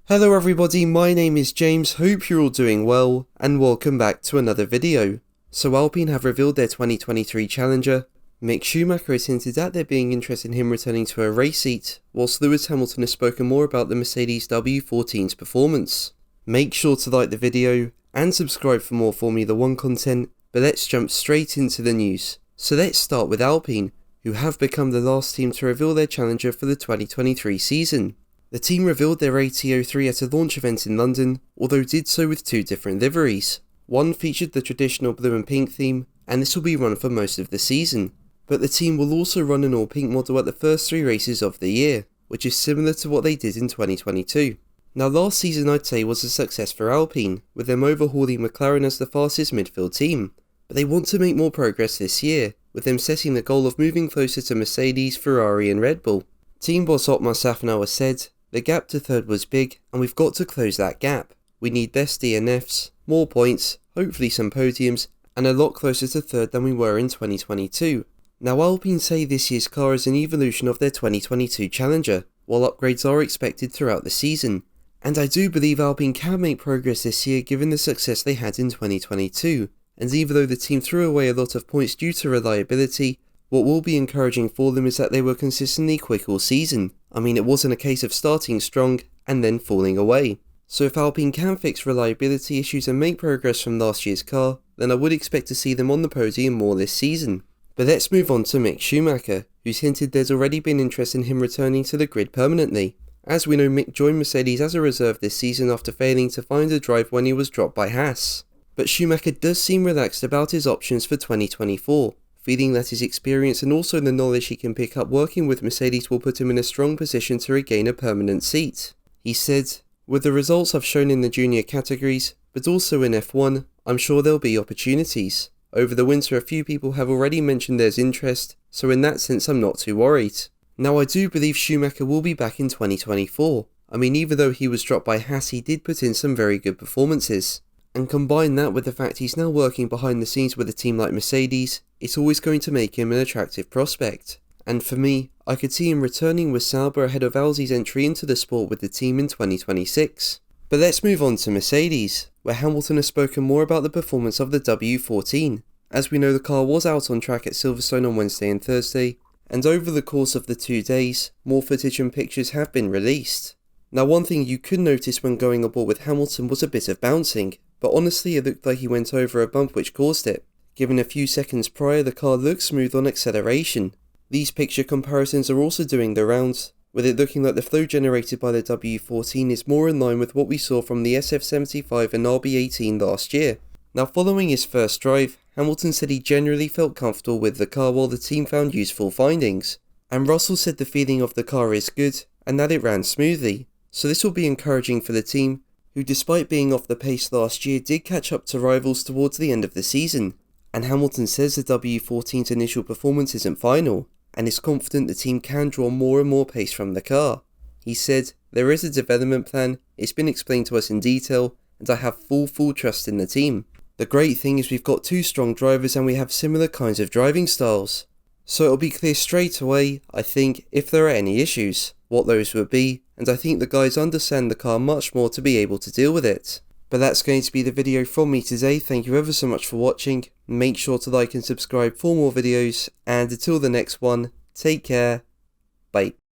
Hello everybody, my name is James, hope you're all doing well, and welcome back to another video. So Alpine have revealed their 2023 challenger. Mick Schumacher has hinted at there being interest in him returning to a race seat, whilst Lewis Hamilton has spoken more about the Mercedes W14's performance. Make sure to like the video, and subscribe for more Formula 1 content, but let's jump straight into the news. So let's start with Alpine, who have become the last team to reveal their challenger for the 2023 season. The team revealed their AT03 at a launch event in London, although did so with two different liveries. One featured the traditional blue and pink theme, and this will be run for most of the season. But the team will also run an all-pink model at the first three races of the year, which is similar to what they did in 2022. Now last season I'd say was a success for Alpine, with them overhauling McLaren as the fastest midfield team. But they want to make more progress this year, with them setting the goal of moving closer to Mercedes, Ferrari and Red Bull. Team boss Otmar Safnauer has said, "The gap to third was big, and we've got to close that gap. We need best DNFs, more points, hopefully some podiums, and a lot closer to third than we were in 2022. Now Alpine say this year's car is an evolution of their 2022 challenger, while upgrades are expected throughout the season. And I do believe Alpine can make progress this year given the success they had in 2022, and even though the team threw away a lot of points due to reliability, what will be encouraging for them is that they were consistently quick all season. I mean, it wasn't a case of starting strong and then falling away. So if Alpine can fix reliability issues and make progress from last year's car, then I would expect to see them on the podium more this season. But let's move on to Mick Schumacher, who's hinted there's already been interest in him returning to the grid permanently. As we know, Mick joined Mercedes as a reserve this season after failing to find a drive when he was dropped by Haas. But Schumacher does seem relaxed about his options for 2024. Feeling that his experience and also the knowledge he can pick up working with Mercedes will put him in a strong position to regain a permanent seat. He said, "With the results I've shown in the junior categories, but also in F1, I'm sure there'll be opportunities. Over the winter a few people have already mentioned there's interest, so in that sense I'm not too worried." Now I do believe Schumacher will be back in 2024. I mean, even though he was dropped by Haas, he did put in some very good performances. And combine that with the fact he's now working behind the scenes with a team like Mercedes, it's always going to make him an attractive prospect. And for me, I could see him returning with Sauber ahead of Alzi's entry into the sport with the team in 2026. But let's move on to Mercedes, where Hamilton has spoken more about the performance of the W14. As we know, the car was out on track at Silverstone on Wednesday and Thursday, and over the course of the 2 days, more footage and pictures have been released. Now one thing you could notice when going aboard with Hamilton was a bit of bouncing, but honestly it looked like he went over a bump which caused it. Given a few seconds prior, the car looked smooth on acceleration. These picture comparisons are also doing the rounds, with it looking like the flow generated by the W14 is more in line with what we saw from the SF75 and RB18 last year. Now following his first drive, Hamilton said he generally felt comfortable with the car while the team found useful findings. And Russell said the feeling of the car is good, and that it ran smoothly. So this will be encouraging for the team, who despite being off the pace last year did catch up to rivals towards the end of the season. And Hamilton says the W14's initial performance isn't final, and is confident the team can draw more and more pace from the car. He said, "There is a development plan, it's been explained to us in detail, and I have full trust in the team. The great thing is we've got two strong drivers and we have similar kinds of driving styles. So it'll be clear straight away, I think, if there are any issues, what those would be, and I think the guys understand the car much more to be able to deal with it." But that's going to be the video from me today. Thank you ever so much for watching. Make sure to like and subscribe for more videos, and until the next one, take care, bye.